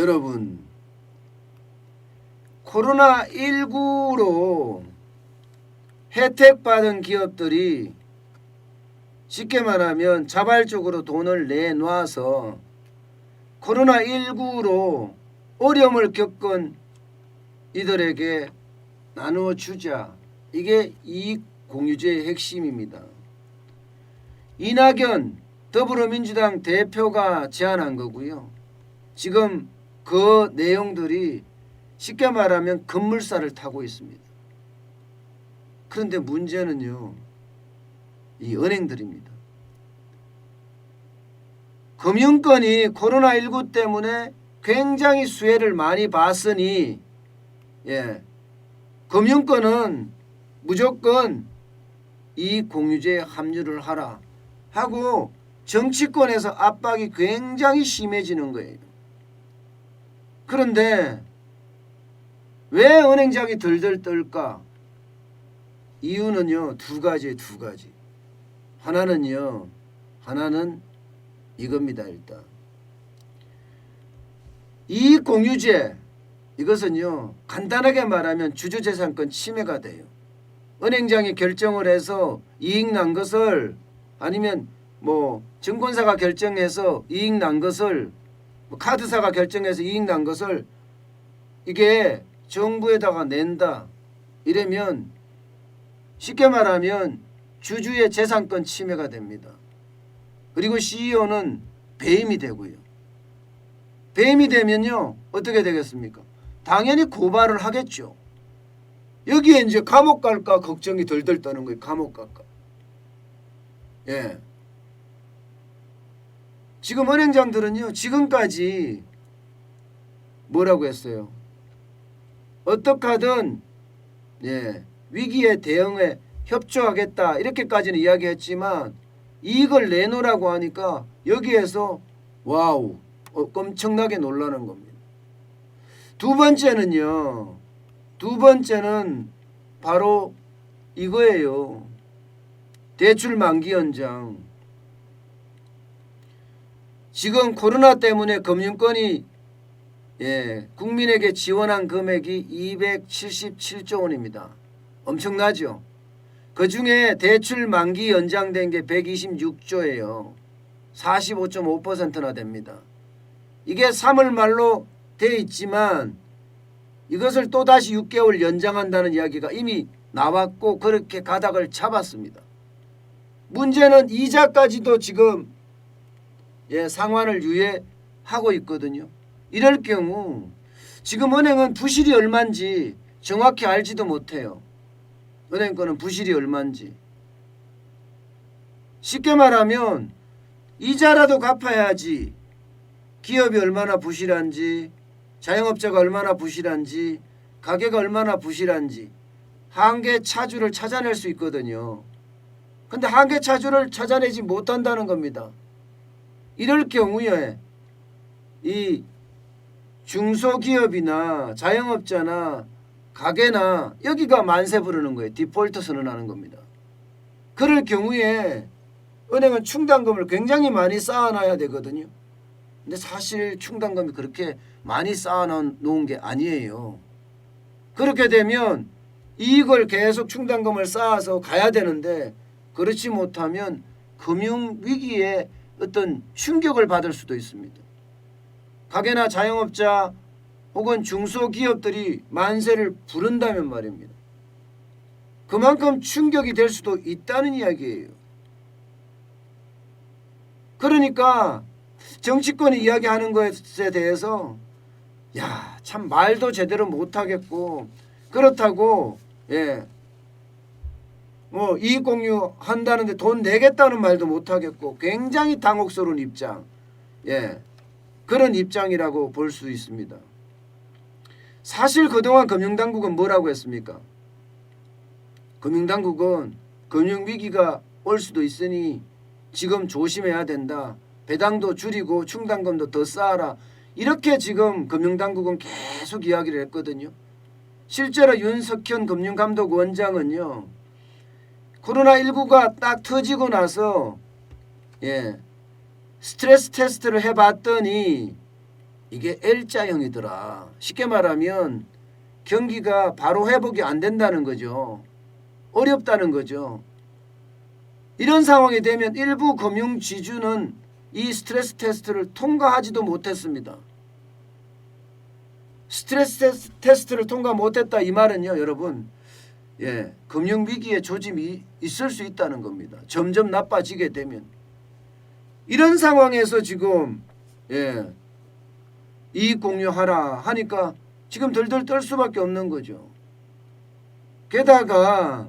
여러분, 코로나19로 혜택받은 기업들이 쉽게 말하면 자발적으로 돈을 내놔서 코로나19로 어려움을 겪은 이들에게 나누어 주자. 이게 이익공유제의 핵심입니다. 이낙연 더불어민주당 대표가 제안한 거고요. 지금 그 내용들이 쉽게 말하면 급물살을 타고 있습니다. 그런데 문제는요, 이 은행들입니다. 금융권이 코로나19 때문에 굉장히 수혜를 많이 봤으니 금융권은 무조건 이 공유제에 합류를 하라 하고 정치권에서 압박이 굉장히 심해지는 거예요. 그런데 왜 은행장이 덜덜 떨까? 이유는요, 두 가지. 하나는 이겁니다. 일단 이 공유제, 이것은요 간단하게 말하면 주주재산권 침해가 돼요. 은행장이 결정을 해서 이익 난 것을, 아니면 증권사가 결정해서 이익 난 것을, 카드사가 결정해서 이익 난 것을 이게 정부에다가 낸다 이러면 쉽게 말하면 주주의 재산권 침해가 됩니다. 그리고 CEO는 배임이 되고요. 배임이 되면요 어떻게 되겠습니까? 당연히 고발을 하겠죠. 여기에 이제 감옥 갈까 걱정이 덜덜 떠는 거예요. 감옥 갈까. 지금 은행장들은요 지금까지 뭐라고 했어요? 어떻게 하든 위기에 대응에 협조하겠다 이렇게까지는 이야기했지만 이익을 내놓으라고 하니까 여기에서 와우 엄청나게 놀라는 겁니다. 두 번째는 바로 이거예요. 대출 만기 연장. 지금 코로나 때문에 금융권이 국민에게 지원한 금액이 277조 원입니다. 엄청나죠. 그중에 대출 만기 연장된 게 126조예요. 45.5%나 됩니다. 이게 3월 말로 돼 있지만 이것을 또다시 6개월 연장한다는 이야기가 이미 나왔고 그렇게 가닥을 잡았습니다. 문제는 이자까지도 지금 상환을 유예하고 있거든요. 이럴 경우 지금 은행은 부실이 얼마인지 정확히 알지도 못해요. 은행 거는 부실이 얼마인지. 쉽게 말하면 이자라도 갚아야지 기업이 얼마나 부실한지, 자영업자가 얼마나 부실한지, 가게가 얼마나 부실한지 한계 차주를 찾아낼 수 있거든요. 근데 한계 차주를 찾아내지 못한다는 겁니다. 이럴 경우에 이 중소기업이나 자영업자나 가게나 여기가 만세 부르는 거예요. 디폴트 선언하는 겁니다. 그럴 경우에 은행은 충당금을 굉장히 많이 쌓아놔야 되거든요. 근데 사실 충당금이 그렇게 많이 쌓아놓은 게 아니에요. 그렇게 되면 이익을 계속 충당금을 쌓아서 가야 되는데 그렇지 못하면 금융위기에 어떤 충격을 받을 수도 있습니다. 가게나 자영업자 혹은 중소기업들이 만세를 부른다면 말입니다. 그만큼 충격이 될 수도 있다는 이야기예요. 그러니까 정치권이 이야기하는 것에 대해서 참 말도 제대로 못하겠고 그렇다고 이익 공유 한다는데 돈 내겠다는 말도 못하겠고 굉장히 당혹스러운 입장, 그런 입장이라고 볼 수 있습니다. 사실 그동안 금융당국은 뭐라고 했습니까? 금융당국은 금융위기가 올 수도 있으니 지금 조심해야 된다. 배당도 줄이고 충당금도 더 쌓아라. 이렇게 지금 금융당국은 계속 이야기를 했거든요. 실제로 윤석현 금융감독원장은요. 코로나19가 딱 터지고 나서 스트레스 테스트를 해봤더니 이게 L자형이더라. 쉽게 말하면 경기가 바로 회복이 안 된다는 거죠. 어렵다는 거죠. 이런 상황이 되면 일부 금융지주는 이 스트레스 테스트를 통과하지도 못했습니다. 스트레스 테스트를 통과 못했다 이 말은요, 여러분, 금융위기의 조짐이 있을 수 있다는 겁니다. 점점 나빠지게 되면. 이런 상황에서 지금 이익 공유하라 하니까 지금 덜덜 떨 수밖에 없는 거죠. 게다가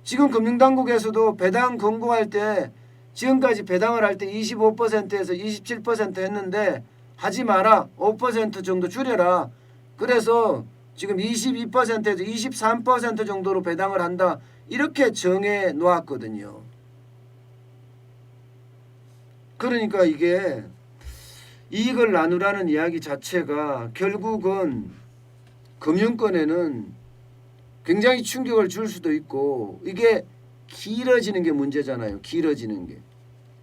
지금 금융당국에서도 배당 권고할 때 지금까지 배당을 할 때 25%에서 27% 했는데 하지 마라. 5% 정도 줄여라. 그래서 지금 22%에서 23% 정도로 배당을 한다. 이렇게 정해 놓았거든요. 그러니까 이게 이익을 나누라는 이야기 자체가 결국은 금융권에는 굉장히 충격을 줄 수도 있고 이게 길어지는 게 문제잖아요. 길어지는 게.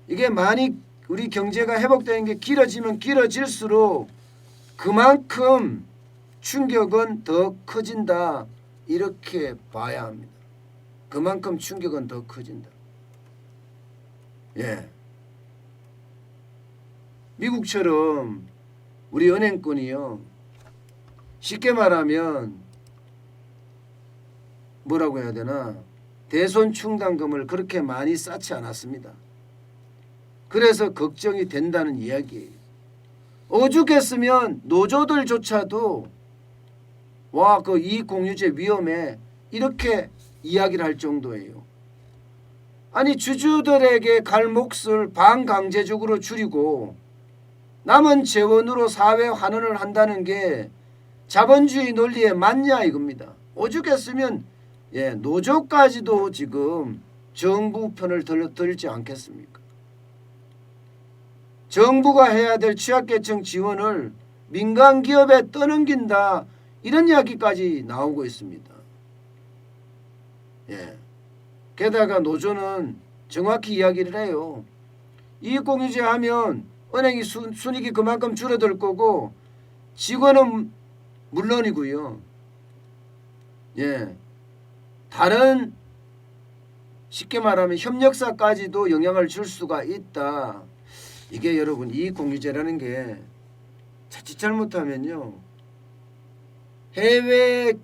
이게 많이 우리 경제가 회복되는 게 길어지면 길어질수록 그만큼 충격은 더 커진다. 이렇게 봐야 합니다. 그만큼 충격은 더 커진다. 미국처럼 우리 은행권이요. 쉽게 말하면 뭐라고 해야 되나? 대손 충당금을 그렇게 많이 쌓지 않았습니다. 그래서 걱정이 된다는 이야기예요. 오죽했으면 노조들조차도 와, 그 이익공유제 위험해 이렇게 이야기를 할 정도예요. 아니 주주들에게 갈 몫을 반강제적으로 줄이고 남은 재원으로 사회 환원을 한다는 게 자본주의 논리에 맞냐 이겁니다. 오죽했으면 노조까지도 지금 정부 편을 들지 않겠습니까? 정부가 해야 될 취약계층 지원을 민간 기업에 떠넘긴다 이런 이야기까지 나오고 있습니다. 게다가 노조는 정확히 이야기를 해요. 이익공유제 하면 은행이 순이익이 그만큼 줄어들 거고 직원은 물론이고요. 다른 쉽게 말하면 협력사까지도 영향을 줄 수가 있다. 이게 여러분 이익공유제라는 게 자칫 잘못하면요. 해외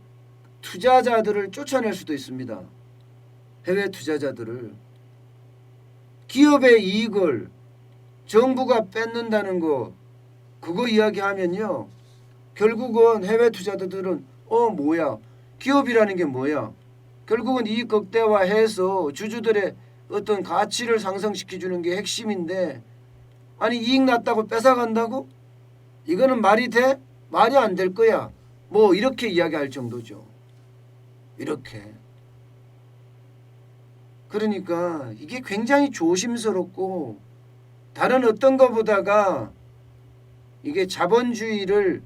투자자들을 쫓아낼 수도 있습니다. 해외 투자자들을. 기업의 이익을 정부가 뺏는다는 거 그거 이야기하면요. 결국은 해외 투자자들은 뭐야. 기업이라는 게 뭐야. 결국은 이익 극대화해서 주주들의 어떤 가치를 상승시켜주는 게 핵심인데 아니 이익 났다고 뺏어간다고? 이거는 말이 돼? 말이 안 될 거야. 뭐 이렇게 이야기할 정도죠. 이렇게. 그러니까 이게 굉장히 조심스럽고 다른 어떤 것보다가 이게 자본주의를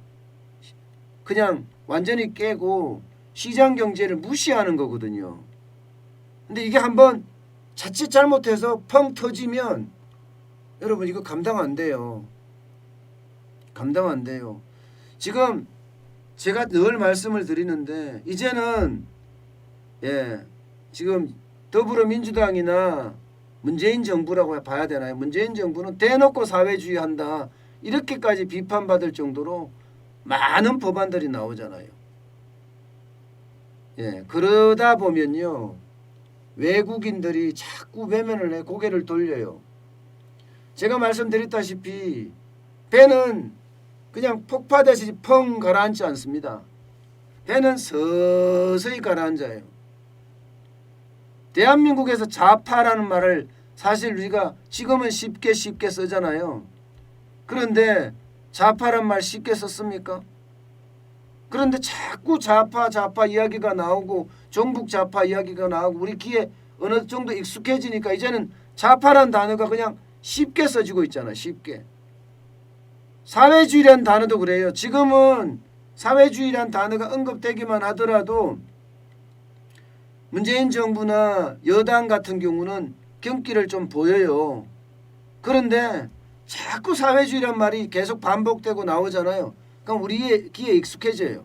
그냥 완전히 깨고 시장 경제를 무시하는 거거든요. 근데 이게 한번 자칫 잘못해서 펑 터지면 여러분 이거 감당 안 돼요. 감당 안 돼요. 지금 제가 늘 말씀을 드리는데 이제는 지금 더불어민주당이나 문재인 정부라고 봐야 되나요? 문재인 정부는 대놓고 사회주의 한다. 이렇게까지 비판받을 정도로 많은 법안들이 나오잖아요. 그러다 보면요. 외국인들이 자꾸 외면을 해 고개를 돌려요. 제가 말씀드렸다시피 배는 그냥 폭파되듯이 펑 가라앉지 않습니다. 배는 서서히 가라앉아요. 대한민국에서 좌파라는 말을 사실 우리가 지금은 쉽게 쓰잖아요. 그런데 좌파란 말 쉽게 썼습니까? 그런데 자꾸 좌파 이야기가 나오고 종북 좌파 이야기가 나오고 우리 귀에 어느 정도 익숙해지니까 이제는 좌파란 단어가 그냥 쉽게 써지고 있잖아요. 쉽게. 사회주의란 단어도 그래요. 지금은 사회주의란 단어가 언급되기만 하더라도 문재인 정부나 여당 같은 경우는 경기를 좀 보여요. 그런데 자꾸 사회주의란 말이 계속 반복되고 나오잖아요. 그럼 우리의 귀에 익숙해져요.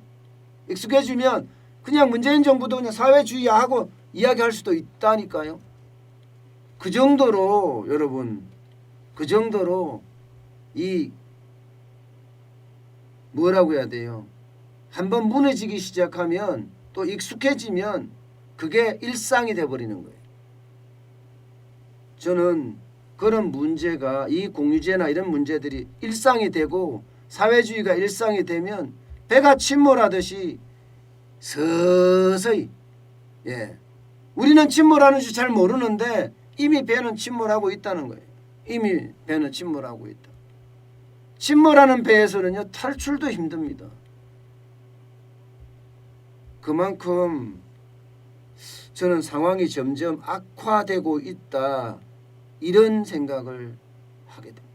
익숙해지면 그냥 문재인 정부도 그냥 사회주의야 하고 이야기할 수도 있다니까요. 그 정도로 여러분, 그 정도로 이 뭐라고 해야 돼요. 한번 무너지기 시작하면 또 익숙해지면 그게 일상이 돼버리는 거예요. 저는 그런 문제가 이 공유제나 이런 문제들이 일상이 되고 사회주의가 일상이 되면 배가 침몰하듯이 서서히 우리는 침몰하는 줄 잘 모르는데 이미 배는 침몰하고 있다는 거예요. 이미 배는 침몰하고 있다. 침몰하는 배에서는요 탈출도 힘듭니다. 그만큼 저는 상황이 점점 악화되고 있다 이런 생각을 하게 됩니다.